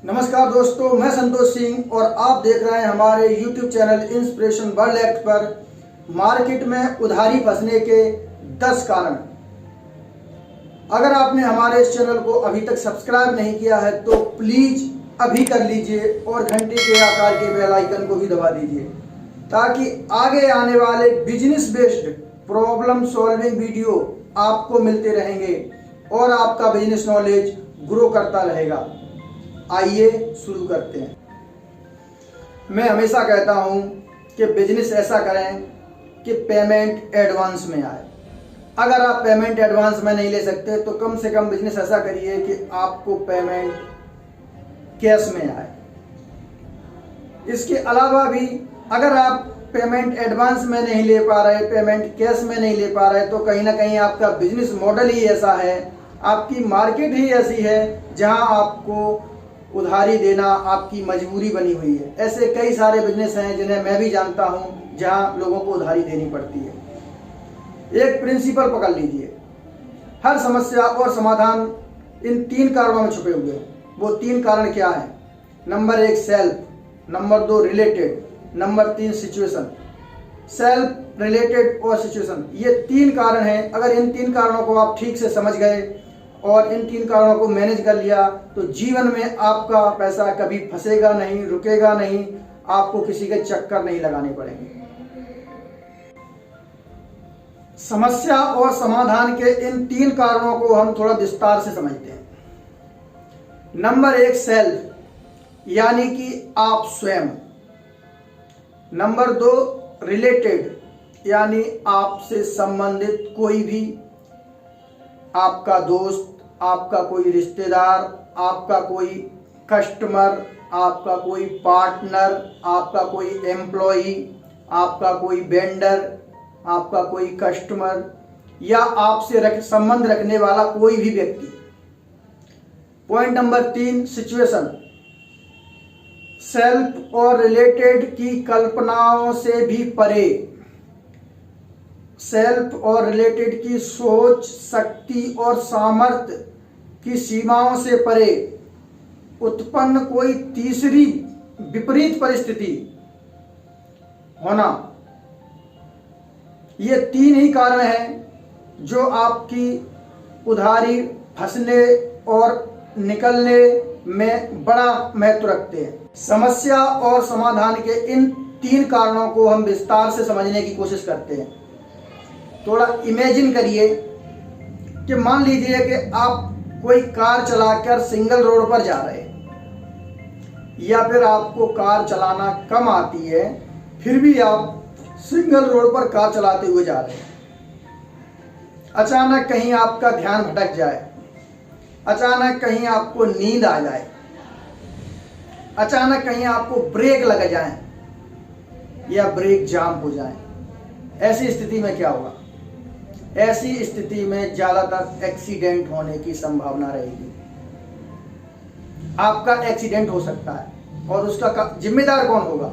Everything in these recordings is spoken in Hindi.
नमस्कार दोस्तों, मैं संतोष सिंह और आप देख रहे हैं हमारे YouTube channel inspiration world act पर मार्केट में उधारी फंसने के 10 कारण। अगर आपने हमारे इस चैनल को अभी तक सब्सक्राइब नहीं किया है तो प्लीज़ अभी कर लीजिए और घंटे के आकार के बेल आइकन को भी दबा दीजिए ताकि आगे आने वाले business based problem solving video आपको मिलते रहेंगे और आपका बिजनेस नॉलेज ग्रो करता रहेगा। आइए शुरू करते हैं। मैं हमेशा कहता हूं कि बिजनेस ऐसा करें कि पेमेंट एडवांस में आए। अगर आप पेमेंट एडवांस में नहीं ले सकते तो कम से कम बिजनेस ऐसा करिए कि आपको पेमेंट कैश में आए। इसके अलावा भी अगर आप पेमेंट एडवांस में नहीं ले पा रहे, पेमेंट कैश में नहीं ले पा रहे, तो कहीं ना कहीं आपका बिजनेस मॉडल ही ऐसा है, आपकी मार्केट ही ऐसी है जहां आपको उधारी देना आपकी मजबूरी बनी हुई है। ऐसे कई सारे बिजनेस हैं जिन्हें मैं भी जानता हूं जहां लोगों को उधारी देनी पड़ती है। एक प्रिंसिपल पकड़ लीजिए, हर समस्या और समाधान इन 3 कारणों में छुपे हुए हैं। वो 3 कारण क्या हैं? Number 1 self, number 2 related, number 3 situation. Self, related और सिचुएशन, ये 3 कारण हैं। अगर इन 3 कारणों को आप ठीक से समझ गए और इन 3 कारणों को मैनेज कर लिया तो जीवन में आपका पैसा कभी फंसेगा नहीं, रुकेगा नहीं, आपको किसी के चक्कर नहीं लगाने पड़ेंगे। समस्या और समाधान के इन 3 कारणों को हम थोड़ा विस्तार से समझते हैं। नंबर 1 सेल्फ, यानी कि आप स्वयं। नंबर 2 रिलेटेड, यानी आपसे संबंधित कोई भी, आपका दोस्त, आपका कोई रिश्तेदार, आपका कोई कस्टमर, आपका कोई पार्टनर, आपका कोई एम्प्लॉई, आपका कोई वेंडर, आपका कोई कस्टमर या आपसे संबंध रखने वाला कोई भी व्यक्ति। Point number 3 situation. सेल्फ और रिलेटेड की कल्पनाओं से भी परे, सेल्फ और रिलेटेड की सोच, शक्ति और सामर्थ्य की सीमाओं से परे उत्पन्न कोई तीसरी विपरीत परिस्थिति होना। ये 3 ही कारण हैं जो आपकी उधारी फंसने और निकलने में बड़ा महत्व रखते हैं। समस्या और समाधान के इन 3 कारणों को हम विस्तार से समझने की कोशिश करते हैं। थोड़ा इमेजिन करिए कि मान लीजिए कि आप कोई कार चलाकर सिंगल रोड पर जा रहे हैं या फिर आपको कार चलाना कम आती है फिर भी आप सिंगल रोड पर कार चलाते हुए जा रहे हैं। अचानक कहीं आपका ध्यान भटक जाए, अचानक कहीं आपको नींद आ जाए, अचानक कहीं आपको ब्रेक लग जाए या ब्रेक जाम हो जाए। ऐसी स्थिति में क्या होगा? ऐसी स्थिति में ज्यादातर एक्सीडेंट होने की संभावना रहेगी। आपका एक्सीडेंट हो सकता है और उसका जिम्मेदार कौन होगा?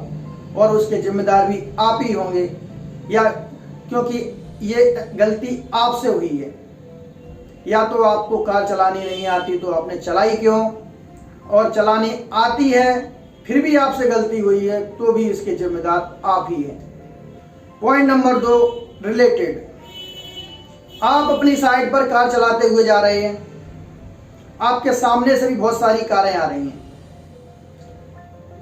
और उसके जिम्मेदार भी आप ही होंगे, या क्योंकि ये गलती आपसे हुई है। या तो आपको कार चलानी नहीं आती तो आपने चलाई क्यों, और चलानी आती है फिर भी आपसे गलती हुई है तो भी इसके जिम्मेदार आप ही हैं। Point number 2 related. आप अपनी साइड पर कार चलाते हुए जा रहे हैं, आपके सामने से भी बहुत सारी कारें आ रही हैं।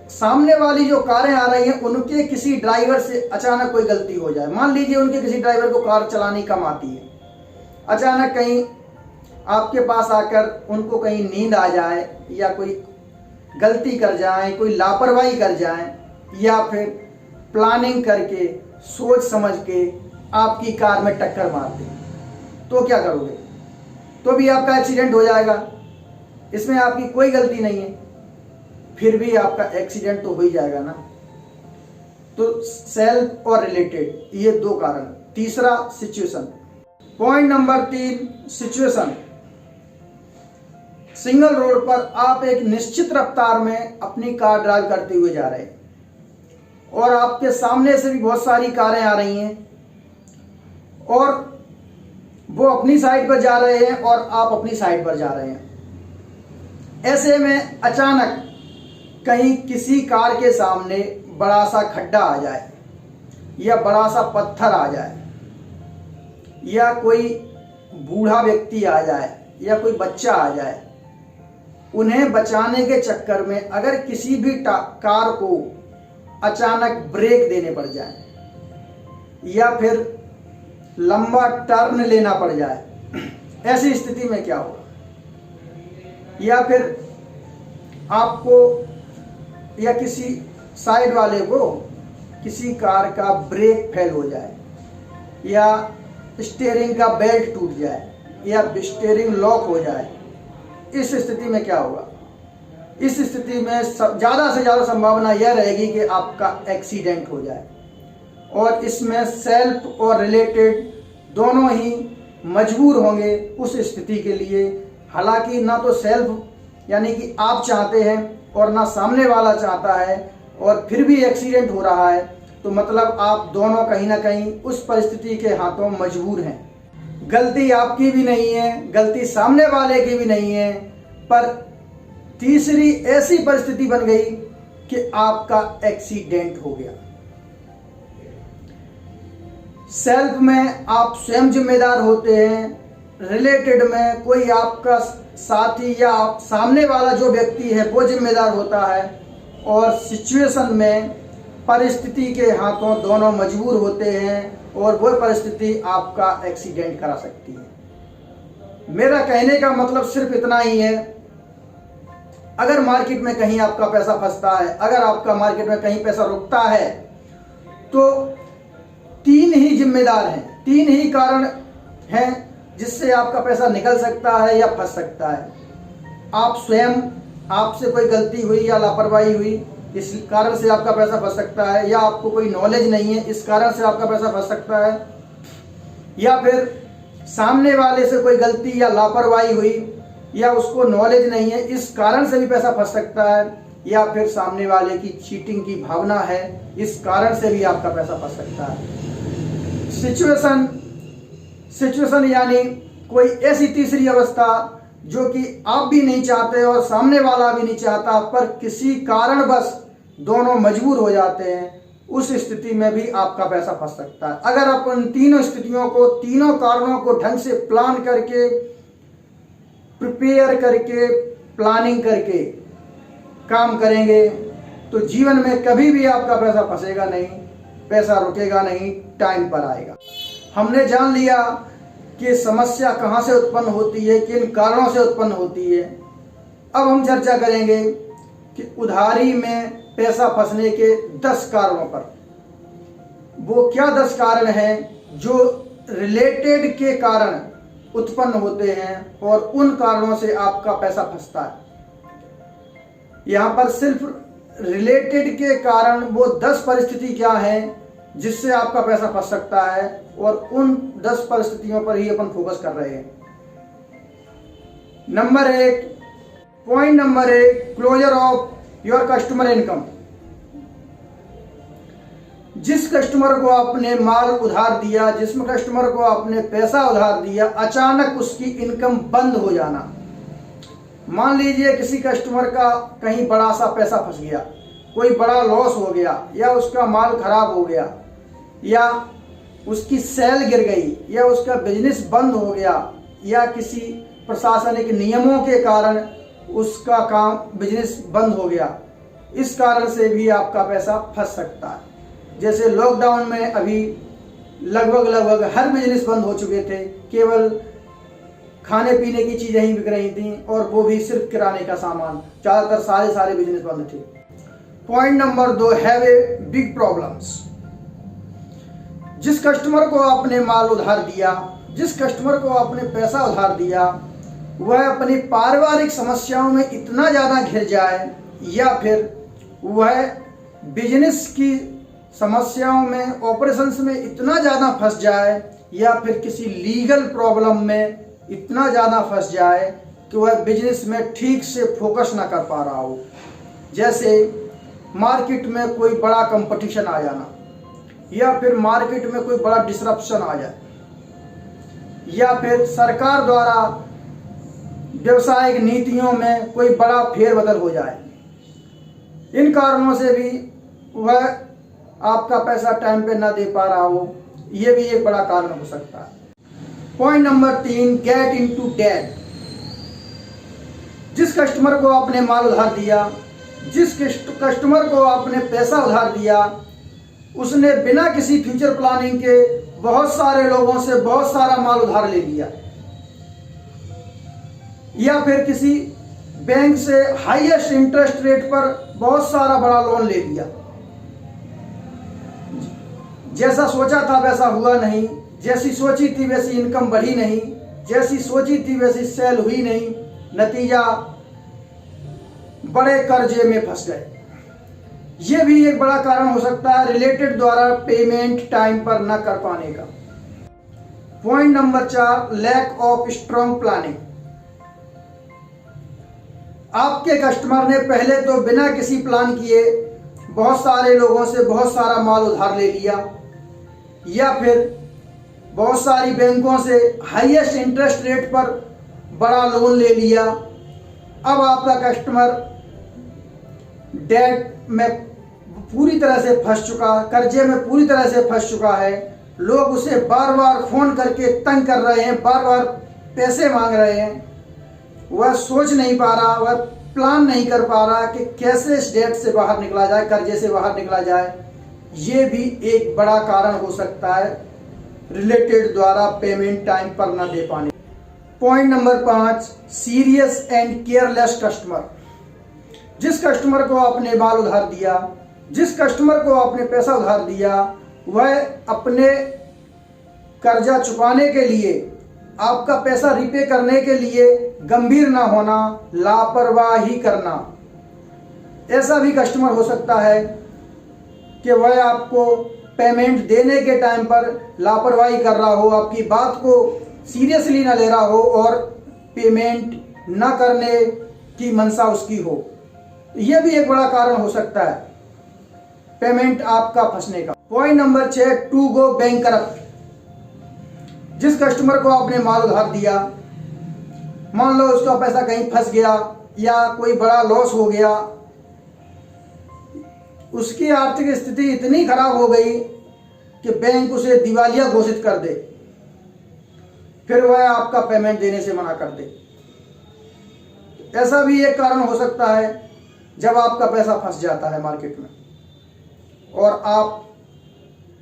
सामने वाली जो कारें आ रही हैं उनके किसी ड्राइवर से अचानक कोई गलती हो जाए। मान लीजिए उनके किसी ड्राइवर को कार चलानी कम आती है, अचानक कहीं आपके पास आकर उनको कहीं नींद आ जाए या कोई गलती कर जाए, कोई लापरवाही कर जाए, या फिर प्लानिंग करके सोच समझ के आपकी कार में टक्कर मार दे, तो क्या करोगे? तो भी आपका एक्सीडेंट हो जाएगा। इसमें आपकी कोई गलती नहीं है, फिर भी आपका एक्सीडेंट तो हो ही जाएगा ना। तो सेल्फ और रिलेटेड, ये 2 कारण। तीसरा situation. Point number 3 situation. Single road पर आप एक निश्चित रफ्तार में अपनी कार ड्राइव करते हुए जा रहे हैं और आपके सामने से भी बहुत सारी कारें आ रही हैं और वो अपनी साइड पर जा रहे हैं और आप अपनी साइड पर जा रहे हैं। ऐसे में अचानक कहीं किसी कार के सामने बड़ा सा खड्डा आ जाए या बड़ा सा पत्थर आ जाए या कोई बूढ़ा व्यक्ति आ जाए या कोई बच्चा आ जाए, उन्हें बचाने के चक्कर में अगर किसी भी कार को अचानक ब्रेक देने पड़ जाए या फिर लंबा टर्न लेना पड़ जाए, ऐसी स्थिति में क्या होगा? या फिर आपको या किसी साइड वाले को किसी कार का ब्रेक फेल हो जाए या स्टीयरिंग का बेल्ट टूट जाए या स्टीयरिंग लॉक हो जाए, इस स्थिति में क्या होगा? इस स्थिति में ज़्यादा से ज़्यादा संभावना यह रहेगी कि आपका एक्सीडेंट हो जाए, और इसमें सेल्फ और रिलेटेड दोनों ही मजबूर होंगे उस स्थिति के लिए। हालांकि ना तो सेल्फ यानी कि आप चाहते हैं और ना सामने वाला चाहता है, और फिर भी एक्सीडेंट हो रहा है, तो मतलब आप दोनों कहीं ना कहीं उस परिस्थिति के हाथों मजबूर हैं। गलती आपकी भी नहीं है, गलती सामने वाले की भी नहीं है, पर तीसरी ऐसी परिस्थिति बन गई कि आपका एक्सीडेंट हो गया। सेल्फ में आप स्वयं जिम्मेदार होते हैं, रिलेटेड में कोई आपका साथी या सामने वाला जो व्यक्ति है वो जिम्मेदार होता है, और सिचुएशन में परिस्थिति के हाथों दोनों मजबूर होते हैं और वो परिस्थिति आपका एक्सीडेंट करा सकती है। मेरा कहने का मतलब सिर्फ इतना ही है, अगर मार्केट में कहीं आपका पैसा फंसता है, अगर आपका मार्केट में कहीं पैसा रुकता है, तो तीन ही जिम्मेदार हैं, तीन ही कारण हैं जिससे आपका पैसा निकल सकता है या फंस सकता है। आप स्वयं, आपसे कोई गलती हुई या लापरवाही हुई, इस कारण से आपका पैसा फंस सकता है, या आपको कोई नॉलेज नहीं है, इस कारण से आपका पैसा फंस सकता है, या फिर सामने वाले से कोई गलती या लापरवाही हुई या उसको नॉलेज नहीं है, इस कारण से भी पैसा फंस सकता है, या फिर सामने वाले की चीटिंग की भावना है, इस कारण से भी आपका पैसा फंस सकता है। सिचुएशन यानी कोई ऐसी तीसरी अवस्था जो कि आप भी नहीं चाहते और सामने वाला भी नहीं चाहता, पर किसी कारणवश दोनों मजबूर हो जाते हैं, उस स्थिति में भी आपका पैसा फंस सकता है। अगर आप उन तीनों स्थितियों को, तीनों कारणों को ढंग से प्लान करके, प्रिपेयर करके, प्लानिंग करके काम करेंगे, तो जीवन में कभी भी आपका पैसा फंसेगा नहीं, पैसा रुकेगा नहीं, टाइम पर आएगा। हमने जान लिया कि समस्या कहाँ से उत्पन्न होती है, किन कारणों से उत्पन्न होती है। अब हम चर्चा करेंगे कि उधारी में पैसा फंसने के 10 कारणों पर। वो क्या 10 कारण हैं जो रिलेटेड के कारण उत्पन्न होते हैं और उन कारणों से आपका पैसा फंसता है। यहाँ पर सिर्फ रिलेटेड के कारण वो 10 परिस्थिति क्या हैं जिससे आपका पैसा फंस सकता है, और उन 10 परिस्थितियों पर ही अपन फोकस कर रहे हैं। Point number 1, closure of your customer income. जिस कस्टमर को आपने माल उधार दिया, जिस कस्टमर को आपने पैसा उधार दिया, अचानक उसकी इनकम बंद हो जाना। मान लीजिए किसी कस्टमर का कहीं बड़ा सा पैसा फंस गया, कोई बड़ा लॉस हो गया, या उसका माल खराब हो गया, या उसकी सेल गिर गई, या उसका बिजनेस बंद हो गया, या किसी प्रशासनिक नियमों के कारण उसका काम, बिजनेस बंद हो गया। इस कारण से भी आपका पैसा फंस सकता है। जैसे लॉकडाउन में अभी लगभग हर बिजनेस बंद हो चुके थे, केवल खाने पीने की चीज़ें ही बिक रही थी, और वो भी सिर्फ किराने का सामान। ज़्यादातर सारे बिजनेस बंद थे। Point number 2, have a big problems. जिस कस्टमर को आपने माल उधार दिया, जिस कस्टमर को आपने पैसा उधार दिया, वह अपनी पारिवारिक समस्याओं में इतना ज़्यादा घिर जाए, या फिर वह बिजनेस की समस्याओं में, ऑपरेशंस में इतना ज़्यादा फंस जाए, या फिर किसी लीगल प्रॉब्लम में इतना ज़्यादा फंस जाए कि वह बिजनेस में ठीक से फोकस ना कर पा रहा हो। जैसे मार्केट में कोई बड़ा कंपटीशन आ जाना, या फिर मार्केट में कोई बड़ा डिसरप्शन आ जाए, या फिर सरकार द्वारा व्यावसायिक नीतियों में कोई बड़ा फेरबदल हो जाए, इन कारणों से भी वह आपका पैसा टाइम पे ना दे पा रहा हो, ये भी एक बड़ा कारण हो सकता है। Point number 3, get into debt. जिस कस्टमर को आपने माल उधार दिया, जिस कस्टमर को आपने पैसा उधार दिया, उसने बिना किसी फ्यूचर प्लानिंग के बहुत सारे लोगों से बहुत सारा माल उधार ले लिया, या फिर किसी बैंक से हाईएस्ट इंटरेस्ट रेट पर बहुत सारा बड़ा लोन ले लिया। जैसा सोचा था वैसा हुआ नहीं, जैसी सोची थी वैसी इनकम बढ़ी नहीं, जैसी सोची थी वैसी सेल हुई नहीं, नतीजा बड़े कर्जे में फंस गए। यह भी एक बड़ा कारण हो सकता है रिलेटेड द्वारा पेमेंट टाइम पर न कर पाने का। Point number 4, lack of strong planning. आपके कस्टमर ने पहले तो बिना किसी प्लान किए बहुत सारे लोगों से बहुत सारा माल उधार ले लिया, या फिर बहुत सारी बैंकों से हाईएस्ट इंटरेस्ट रेट पर बड़ा लोन ले लिया। अब आपका कस्टमर डेट में पूरी तरह से फंस चुका, कर्जे में पूरी तरह से फंस चुका है। लोग उसे बार बार फोन करके तंग कर रहे हैं, बार बार पैसे मांग रहे हैं। वह सोच नहीं पा रहा, वह प्लान नहीं कर पा रहा कि कैसे इस डेट से बाहर निकला जाए, कर्जे से बाहर निकला जाए। ये भी एक बड़ा कारण हो सकता है रिलेटेड द्वारा पेमेंट टाइम पर न दे पाने। Point number 5, serious and careless customer. जिस कस्टमर को आपने माल उधार दिया, जिस कस्टमर को आपने पैसा उधार दिया, वह अपने कर्जा चुकाने के लिए, आपका पैसा रिपे करने के लिए गंभीर ना होना, लापरवाही करना। ऐसा भी कस्टमर हो सकता है कि वह आपको पेमेंट देने के टाइम पर लापरवाही कर रहा हो, आपकी बात को सीरियसली ना ले रहा हो और पेमेंट ना करने की मंशा उसकी हो। यह भी एक बड़ा कारण हो सकता है पेमेंट आपका फंसने का। Point number 6, to go bankrupt. जिस कस्टमर को आपने माल उधार दिया, मान लो उसका पैसा कहीं फंस गया या कोई बड़ा लॉस हो गया, उसकी आर्थिक स्थिति इतनी खराब हो गई कि बैंक उसे दिवालिया घोषित कर दे, फिर वह आपका पेमेंट देने से मना कर दे। ऐसा भी एक कारण हो सकता है जब आपका पैसा फंस जाता है मार्केट में और आप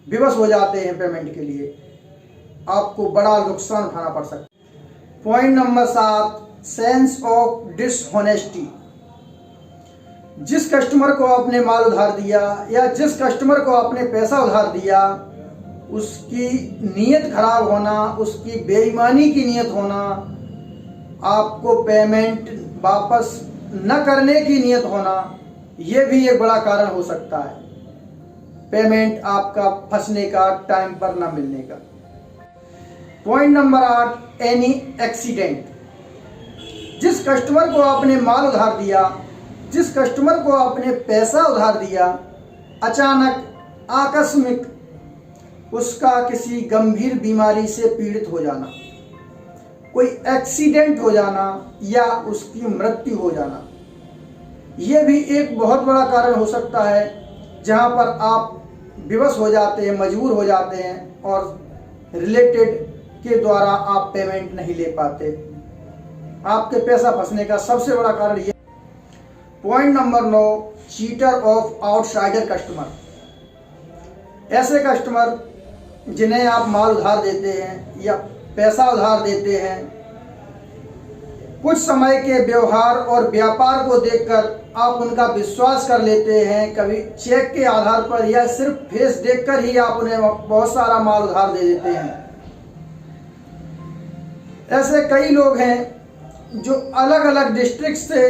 विवश हो जाते हैं पेमेंट के लिए, आपको बड़ा नुकसान उठाना पड़ सकता है। Point number 7, sense of dishonesty. जिस कस्टमर को आपने माल उधार दिया या जिस कस्टमर को आपने पैसा उधार दिया, उसकी नीयत खराब होना, उसकी बेईमानी की नीयत होना, आपको पेमेंट वापस न करने की नीयत होना, यह भी एक बड़ा कारण हो सकता है पेमेंट आपका फंसने का, टाइम पर न मिलने का। Point number 8, any accident. जिस कस्टमर को आपने माल उधार दिया, जिस कस्टमर को आपने पैसा उधार दिया, अचानक आकस्मिक उसका किसी गंभीर बीमारी से पीड़ित हो जाना, कोई एक्सीडेंट हो जाना या उसकी मृत्यु हो जाना, यह भी एक बहुत बड़ा कारण हो सकता है जहां पर आप विवश हो जाते हैं, मजबूर हो जाते हैं और रिलेटेड के द्वारा आप पेमेंट नहीं ले पाते। आपके पैसा फंसने का सबसे बड़ा कारण ये। Point number 9, cheater of outsider customer. ऐसे कस्टमर जिन्हें आप माल उधार देते हैं या पैसा उधार देते हैं, कुछ समय के व्यवहार और व्यापार को देखकर आप उनका विश्वास कर लेते हैं। कभी चेक के आधार पर या सिर्फ फेस देखकर ही आप उन्हें बहुत सारा माल उधार दे देते हैं। ऐसे कई लोग हैं जो अलग अलग डिस्ट्रिक्ट से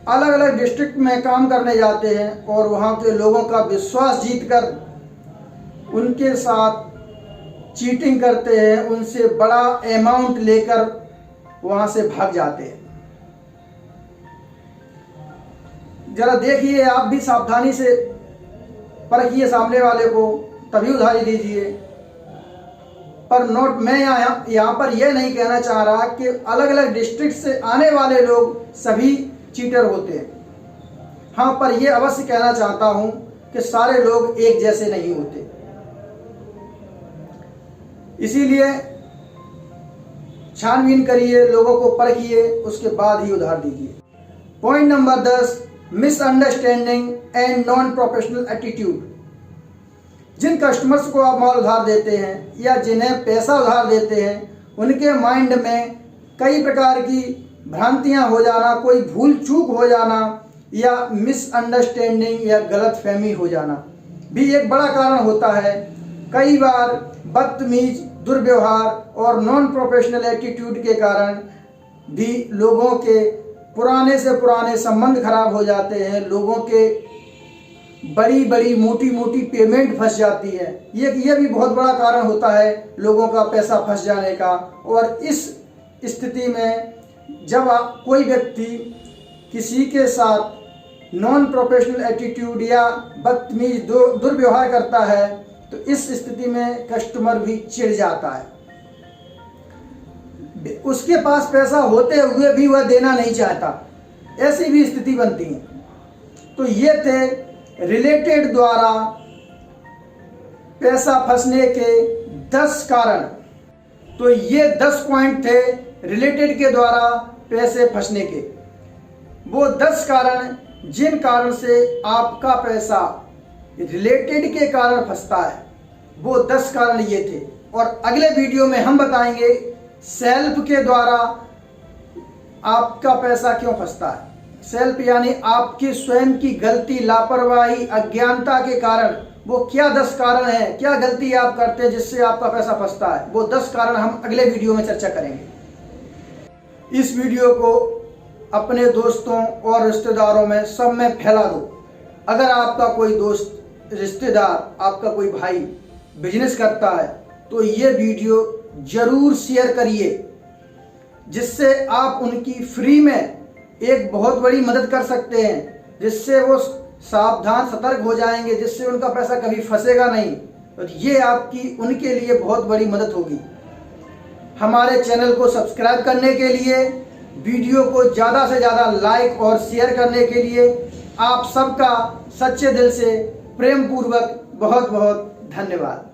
अलग अलग डिस्ट्रिक्ट में काम करने जाते हैं और वहाँ के लोगों का विश्वास जीतकर उनके साथ चीटिंग करते हैं, उनसे बड़ा अमाउंट लेकर वहाँ से भाग जाते हैं। जरा देखिए, आप भी सावधानी से परखिए सामने वाले को, तभी उधारी दीजिए। पर नोट, मैं यहाँ पर यह नहीं कहना चाह रहा कि अलग अलग डिस्ट्रिक्ट से आने वाले लोग सभी चीटर होते हैं। हाँ, पर यह अवश्य कहना चाहता हूं कि सारे लोग एक जैसे नहीं होते, इसीलिए छानबीन करिए, लोगों को परखिए, उसके बाद ही उधार दीजिए। Point number 10, misunderstanding and non professional attitude. जिन कस्टमर्स को आप माल उधार देते हैं या जिन्हें पैसा उधार देते हैं, उनके माइंड में कई प्रकार की भ्रांतियां हो जाना, कोई भूल चूक हो जाना या मिसअंडरस्टैंडिंग या गलतफहमी हो जाना भी एक बड़ा कारण होता है। कई बार बदतमीज, दुर्व्यवहार और नॉन प्रोफेशनल एटीट्यूड के कारण भी लोगों के पुराने से पुराने संबंध खराब हो जाते हैं, लोगों के बड़ी बड़ी मोटी मोटी पेमेंट फंस जाती है। ये भी बहुत बड़ा कारण होता है लोगों का पैसा फंस जाने का। और इस स्थिति में जब कोई व्यक्ति किसी के साथ नॉन प्रोफेशनल एटीट्यूड या बदतमीज दुर्व्यवहार करता है तो इस स्थिति में कस्टमर भी चिढ़ जाता है, उसके पास पैसा होते हुए भी वह देना नहीं चाहता, ऐसी भी स्थिति बनती है। तो ये थे रिलेटेड द्वारा पैसा फंसने के 10 कारण। तो ये 10 पॉइंट थे रिलेटेड के द्वारा पैसे फंसने के। वो 10 कारण जिन कारण से आपका पैसा रिलेटेड के कारण फंसता है, वो 10 कारण ये थे। और अगले वीडियो में हम बताएंगे सेल्फ के द्वारा आपका पैसा क्यों फंसता है। सेल्फ यानी आपकी स्वयं की गलती, लापरवाही, अज्ञानता के कारण वो क्या 10 कारण हैं, क्या गलती आप करते हैं जिससे आपका पैसा फंसता है। वो 10 कारण हम अगले वीडियो में चर्चा करेंगे। इस वीडियो को अपने दोस्तों और रिश्तेदारों में सब में फैला दो। अगर आपका कोई दोस्त, रिश्तेदार, आपका कोई भाई बिजनेस करता है तो ये वीडियो जरूर शेयर करिए, जिससे आप उनकी फ्री में एक बहुत बड़ी मदद कर सकते हैं, जिससे वो सावधान, सतर्क हो जाएंगे, जिससे उनका पैसा कभी फंसेगा नहीं। और ये आपकी उनके लिए बहुत बड़ी मदद होगी। हमारे चैनल को सब्सक्राइब करने के लिए, वीडियो को ज़्यादा से ज़्यादा लाइक और शेयर करने के लिए आप सबका सच्चे दिल से प्रेम पूर्वक बहुत बहुत धन्यवाद।